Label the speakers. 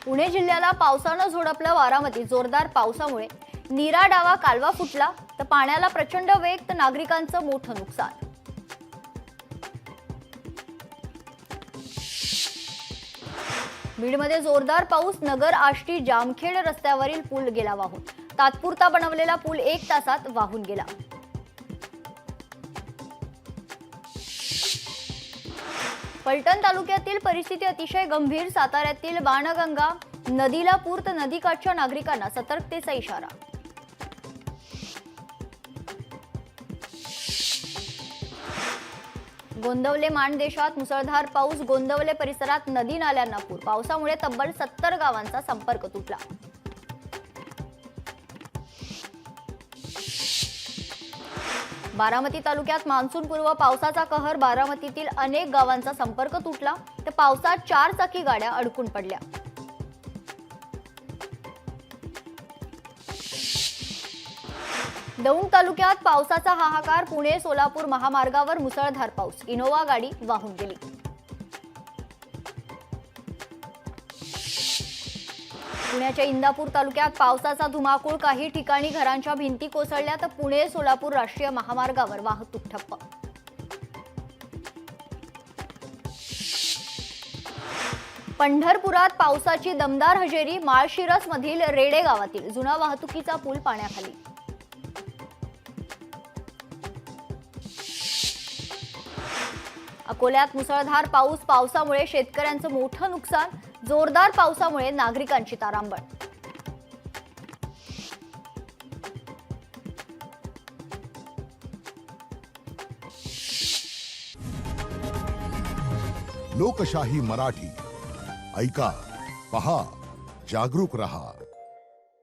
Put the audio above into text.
Speaker 1: पुणे जिल्ह्याला पावसानं झोडपलं बारामती। जोरदार पावसामुळे नीरा डावा कालवा फुटला तर पाण्याला प्रचंड वेग, तर नागरिकांचं मोठं नुकसान। बीडमध्ये जोरदार पाऊस, नगर आष्टी जामखेड रस्त्यावरील पूल गेला वाहून। तात्पुरता बनवलेला पूल 1 तासात वाहून गेला। फलटण तालुक्यातील परिस्थिती अतिशय गंभीर। साताऱ्यातील बाणगंगा नदीला पूर, तर नदीकाठच्या नागरिकांना सतर्कतेचा इशारा। गोंदवले माणदेशात मुसळधार पाऊस, गोंदवले परिसरात नदी नाल्यांना पूर। पावसामुळे तब्बल 70 गावांचा संपर्क तुटला। बारामती तालुक्यात मान्सूनपूर्व पावसाचा कहर, बारामतीतील अनेक गावांचा संपर्क तुटला, तर पावसात 4 चाकी गाड्या अडकून पडल्या। दौंड तालुक्यात पावसाचा हाहाकार, पुणे सोलापूर महामार्गावर मुसळधार पाऊस, इनोवा गाडी वाहून गेली। पुण्याच्या इंदापूर तालुक्यात पावसाचा धुमाकूळ, काही ठिकाणी घरांच्या भिंती कोसळल्या, तर पुणे सोलापूर राष्ट्रीय महामार्गावर वाहतूक ठप्प। पंढरपुरात पावसाची दमदार हजेरी, माळशिरस मधील रेडे गावातील जुना वाहतुकीचा पूल पाण्याखाली। अकोल्यात मुसळधार पाऊस, पावसामुळे शेतकऱ्यांचं मोठं नुकसान, जोरदार पावसामुळे नागरिकांची तारांबळ।
Speaker 2: लोकशाही मराठी ऐका, पहा, जागरूक रहा।